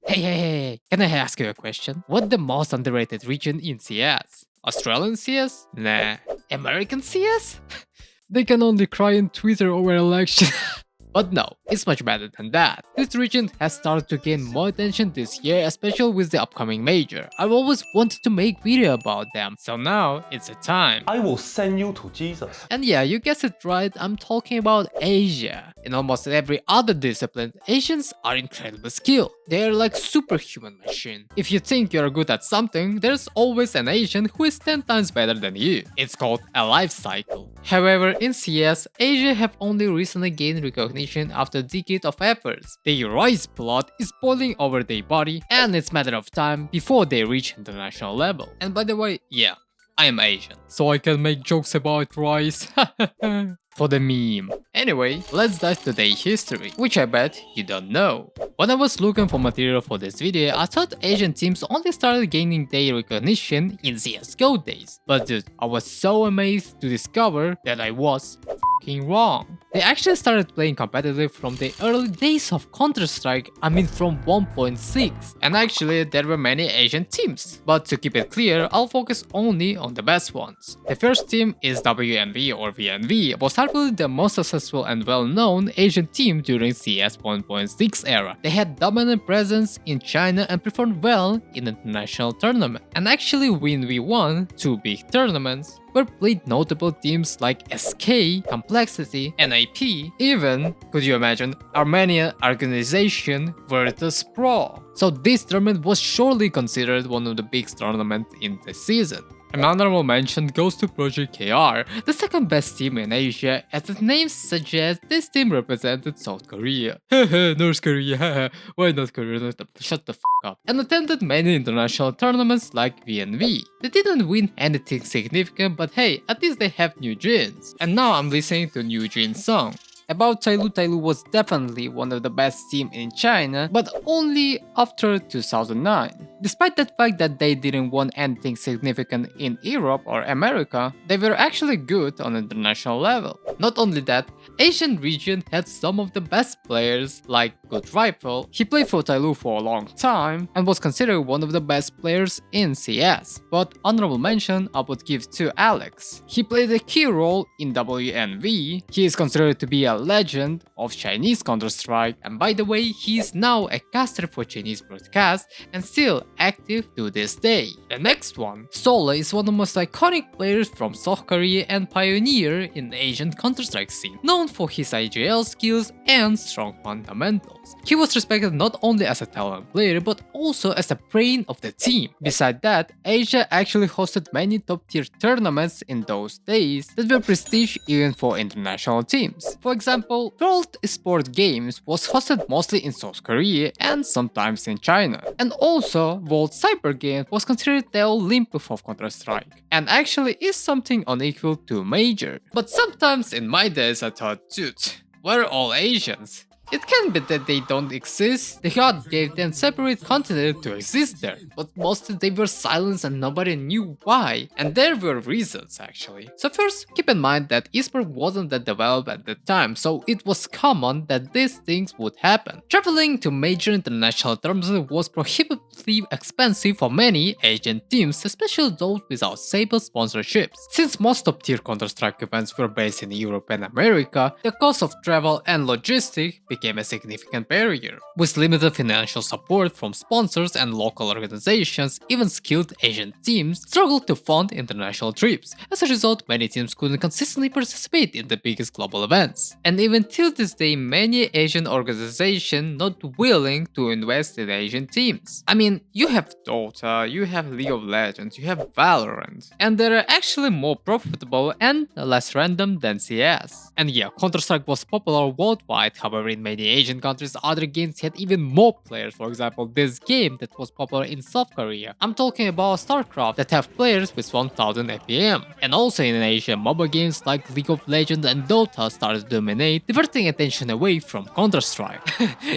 Hey, can I ask you a question? What's the most underrated region in CS? Australian CS? Nah. American CS? They can only cry in Twitter over election. But no, it's much better than that. This region has started to gain more attention this year, especially with the upcoming major. I've always wanted to make video about them, so now it's a time. I will send you to Jesus. And yeah, you guessed it right, I'm talking about Asia. In almost every other discipline, Asians are incredibly skilled. They are like superhuman machine. If you think you're good at something, there's always an Asian who is 10 times better than you. It's called a life cycle. However, in CS, Asia have only recently gained recognition after a decade of efforts. Their rice plot is boiling over their body, and it's a matter of time before they reach international level. And by the way, yeah, I am Asian, so I can make jokes about rice. For the meme. Anyway, let's dive to their history, which I bet you don't know. When I was looking for material for this video, I thought Asian teams only started gaining their recognition in CSGO days. But dude, I was so amazed to discover that I was wrong. They actually started playing competitively from the early days of Counter-Strike, I mean from 1.6. And actually there were many Asian teams. But to keep it clear, I'll focus only on the best ones. The first team is WNV or VNV, was arguably the most successful and well-known Asian team during CS 1.6 era. They had dominant presence in China and performed well in international tournaments. And actually VNV won 2 big tournaments, where played notable teams like SK, Complexity, NAP, even, could you imagine, Armenian organization Virtus Pro. So this tournament was surely considered one of the biggest tournaments in the season. An honorable mention goes to Project KR, the second best team in Asia, as its name suggests this team represented South Korea. Haha, North Korea, haha, why not Korea? Shut the f up. And attended many international tournaments like VNV. They didn't win anything significant, but hey, at least they have New Jeans. And now I'm listening to New Jeans song. About Tyloo, Tyloo was definitely one of the best teams in China, but only after 2009. Despite the fact that they didn't win anything significant in Europe or America, they were actually good on international level. Not only that, Asian region had some of the best players like Good Rifle. He played for Tyloo for a long time and was considered one of the best players in CS. But honorable mention I would give to Alex. He played a key role in WNV. He is considered to be a legend of Chinese Counter-Strike, and by the way, he is now a caster for Chinese broadcast and still active to this day. The next one, Sola, is one of the most iconic players from South Korea and pioneer in the Asian Counter-Strike scene, known for his IGL skills and strong fundamentals. He was respected not only as a talent player but also as a brain of the team. Besides that, Asia actually hosted many top-tier tournaments in those days that were prestige even for international teams. For example, World Sport Games was hosted mostly in South Korea and sometimes in China. And also, World Cyber Games was considered the Olympus of Counter-Strike, and actually is something unequal to Major. But sometimes in my days I thought, dude, we're all Asians. It can be that they don't exist, the God gave them separate continents to exist there, but mostly they were silenced and nobody knew why, and there were reasons actually. So first, keep in mind that esports wasn't that developed at the time, so it was common that these things would happen. Traveling to major international tournaments was prohibitively expensive for many Asian teams, especially those without stable sponsorships. Since most top-tier Counter-Strike events were based in Europe and America, the cost of travel and logistics became a significant barrier. With limited financial support from sponsors and local organizations, even skilled Asian teams struggled to fund international trips. As a result, many teams couldn't consistently participate in the biggest global events. And even till this day, many Asian organizations not willing to invest in Asian teams. I mean, you have Dota, you have League of Legends, you have Valorant, and they're actually more profitable and less random than CS. And yeah, Counter-Strike was popular worldwide, however in many Asian countries, other games had even more players. For example, this game that was popular in South Korea. I'm talking about StarCraft that have players with 1000 APM. And also in Asia, mobile games like League of Legends and Dota started to dominate, diverting attention away from Counter-Strike.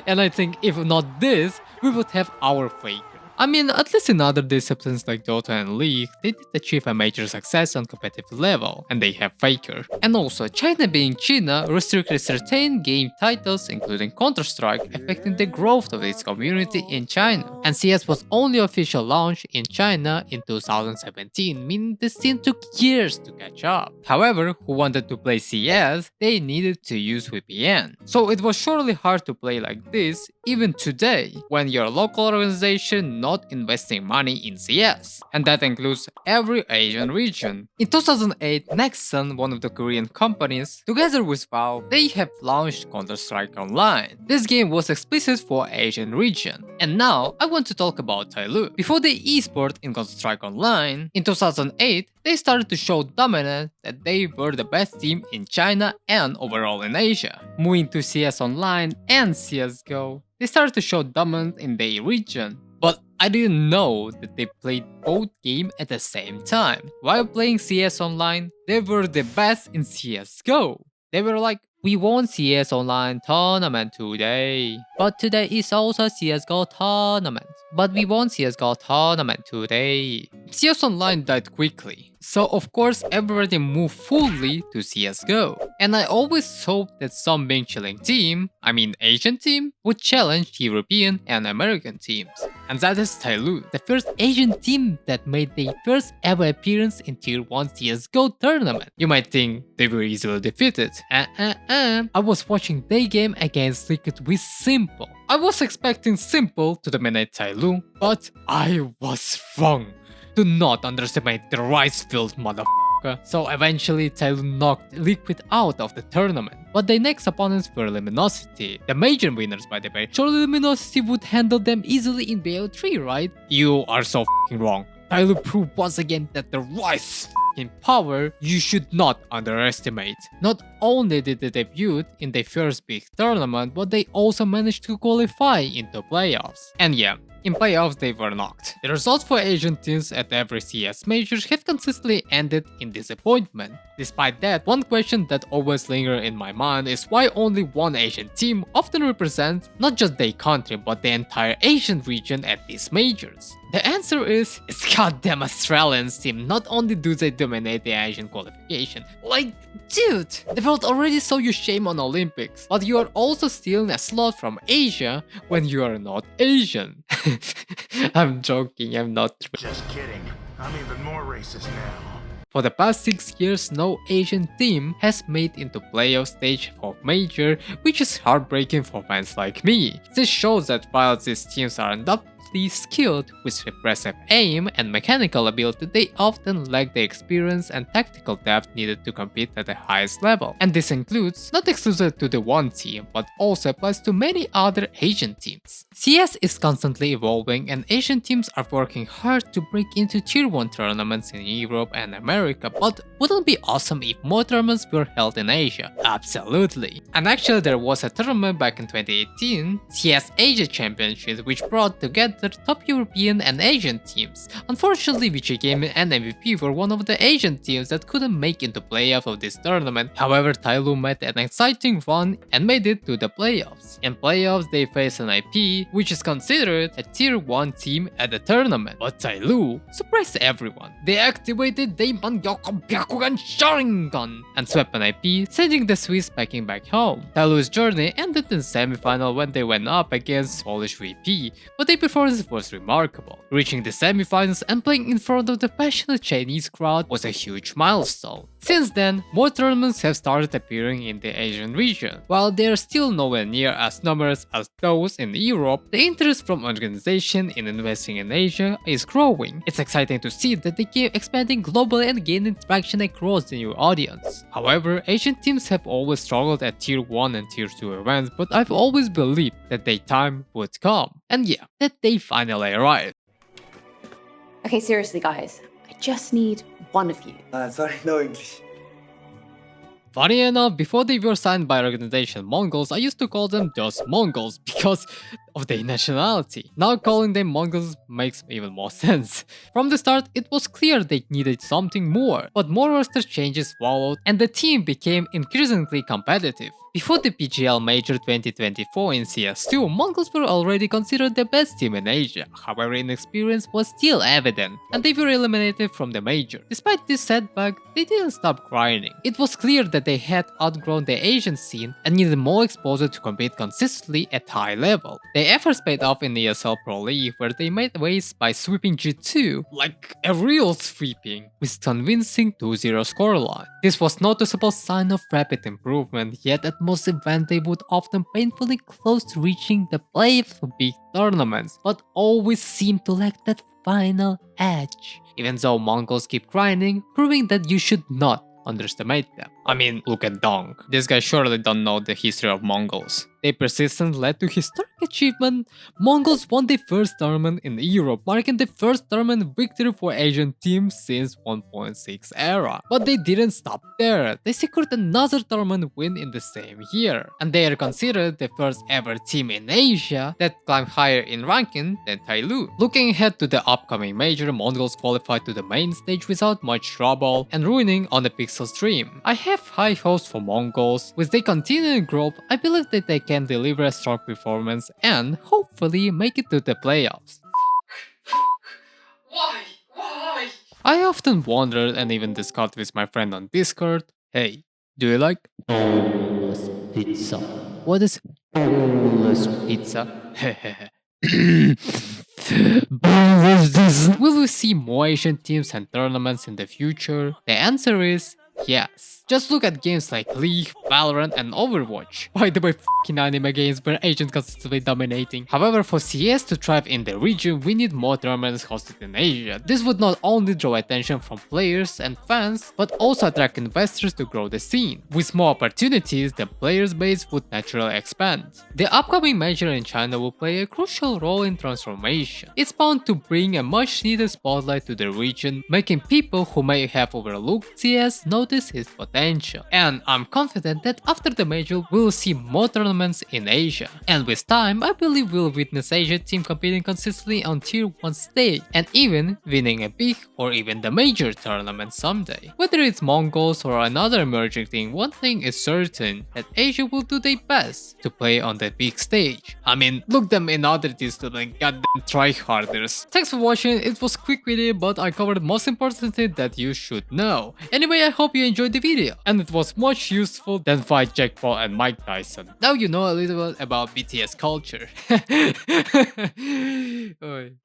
And I think if not this, we would have our Faker. I mean, at least in other disciplines like Dota and League, they did achieve a major success on competitive level, and they have Faker. And also, China being China restricted certain game titles including Counter-Strike, affecting the growth of its community in China. And CS was only official launch in China in 2017, meaning the scene took years to catch up. However, who wanted to play CS, they needed to use VPN. So it was surely hard to play like this even today, when your local organization not investing money in CS. And that includes every Asian region. In 2008, Nexon, one of the Korean companies, together with Valve, they have launched Counter-Strike Online. This game was explicit for Asian region. And now, I want to talk about Tyloo. Before the esport in Counter-Strike Online, in 2008, they started to show dominance that they were the best team in China and overall in Asia. Moving to CS Online and CSGO, they started to show dominance in their region. But I didn't know that they played both games at the same time. While playing CS Online, they were the best in CSGO. They were like, we won CS Online tournament today. But today is also CSGO tournament. But we won CSGO tournament today. CS Online died quickly. So of course everybody moved fully to CSGO. And I always hoped that some Ming-Chilling team, I mean Asian team, would challenge European and American teams. And that is Tyloo, the first Asian team that made their first ever appearance in Tier 1 CSGO tournament. You might think they were easily defeated. I was watching their game against Liquid with Simple. I was expecting Simple to dominate Tyloo, but I was wrong. Do not underestimate the rice field, motherfucker. So eventually Tyloo knocked Liquid out of the tournament. But their next opponents were Luminosity, the major winners by the way. Surely Luminosity would handle them easily in BO3, right? You are so f***ing wrong. Tyloo proved once again that the rice in power you should not underestimate. Not only did they debut in their first big tournament, but they also managed to qualify into playoffs. And yeah, in playoffs they were knocked. The results for Asian teams at every CS majors have consistently ended in disappointment. Despite that, one question that always lingers in my mind is why only one Asian team often represents not just their country but the entire Asian region at these majors. The answer is, it's goddamn Australians team. Not only do they dominate the Asian qualification, like, dude, the world already saw you shame on Olympics, but you are also stealing a slot from Asia when you are not Asian. I'm joking, I'm not. Just kidding. I'm even more racist now. For the past 6 years, no Asian team has made into playoff stage of major, which is heartbreaking for fans like me. This shows that while these teams are undoubtedly skilled with impressive aim and mechanical ability, they often lack the experience and tactical depth needed to compete at the highest level. And this includes, not exclusive to the one team, but also applies to many other Asian teams. CS is constantly evolving and Asian teams are working hard to break into Tier 1 tournaments in Europe and America, but wouldn't it be awesome if more tournaments were held in Asia? Absolutely. And actually there was a tournament back in 2018, CS Asia Championship, which brought together top European and Asian teams. Unfortunately, VG Gaming and MVP were one of the Asian teams that couldn't make into playoff of this tournament. However, Tyloo made an exciting run and made it to the playoffs. In playoffs, they faced an IP, which is considered a tier 1 team at the tournament. But Tyloo surprised everyone. They activated their Mangyoku Byakugan Sharingan and swept an IP, sending the Swiss packing back home. Tyloo's journey ended in the semi-final when they went up against Polish VP, but their performance was remarkable. Reaching the semi-finals and playing in front of the passionate Chinese crowd was a huge milestone. Since then, more tournaments have started appearing in the Asian region. While they are still nowhere near as numerous as those in Europe, the interest from organizations in investing in Asia is growing. It's exciting to see that they keep expanding globally and gaining traction across the new audience. However, Asian teams have always struggled at Tier 1 and Tier 2 events, but I've always believed that their time would come. And yeah, that they finally arrived. Okay, seriously guys, I just need one of you. Sorry, no English. Funny enough, before they were signed by organization MongolZ, I used to call them just MongolZ because of their nationality. Now calling them Mongols makes even more sense. From the start, it was clear they needed something more, but more roster changes followed and the team became increasingly competitive. Before the PGL Major 2024 in CS2, Mongols were already considered the best team in Asia, however inexperience was still evident, and they were eliminated from the major. Despite this setback, they didn't stop grinding. It was clear that they had outgrown the Asian scene and needed more exposure to compete consistently at high level. Their efforts paid off in the ESL Pro League where they made waves by sweeping G2, like a real sweeping, with convincing 2-0 scoreline. This was noticeable sign of rapid improvement, yet at most events they would often painfully close to reaching the playoffs for big tournaments, but always seem to lack that final edge. Even though Mongols keep grinding, proving that you should not underestimate them. I mean, look at Dong. This guy surely don't know the history of Mongols. Their persistence led to historic achievement. Mongols won their first tournament in Europe, marking the first tournament victory for Asian teams since 1.6 era. But they didn't stop there. They secured another tournament win in the same year, and they are considered the first ever team in Asia that climbed higher in ranking than Tyloo. Looking ahead to the upcoming major, Mongols qualified to the main stage without much trouble and ruining on the Pixel's dream. I have high hopes for Mongols. With their continuing growth, I believe that they can deliver a strong performance and hopefully make it to the playoffs. Why? I often wondered and even discussed with my friend on Discord, hey, do you like boneless pizza? What is boneless pizza? Will we see more Asian teams and tournaments in the future? The answer is yes. Just look at games like League, Valorant and Overwatch. By the way, f***ing anime games where Asians consistently dominating. However, for CS to thrive in the region, we need more tournaments hosted in Asia. This would not only draw attention from players and fans, but also attract investors to grow the scene. With more opportunities, the players base would naturally expand. The upcoming major in China will play a crucial role in transformation. It's bound to bring a much needed spotlight to the region, making people who may have overlooked CS notice its potential. And I'm confident that after the major we'll see more tournaments in Asia. And with time, I believe we'll witness Asia team competing consistently on tier 1 stage and even winning a big or even the major tournament someday. Whether it's Mongols or another emerging team, one thing is certain, that Asia will do their best to play on the big stage. I mean, look them in other disciplines, goddamn tryharders. Thanks for watching, it was a quick video but I covered most important things that you should know. Anyway, I hope you enjoyed the video, and it was much useful than fight Jack Paul and Mike Tyson. Now you know a little bit about BTS culture.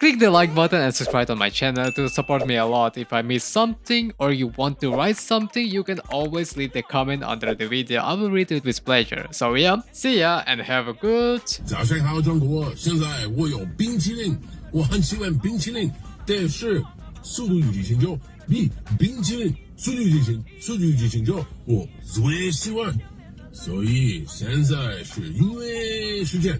Click the like button and subscribe on my channel to support me a lot. If I missed something or you want to write something, you can always leave the comment under the video. I will read it with pleasure. So yeah, see ya and have a good... 早上好，中国！现在我有冰淇淋，我很喜欢冰淇淋，但是速度与激情就比冰淇淋速度与激情就我最喜欢，所以现在是音乐时间。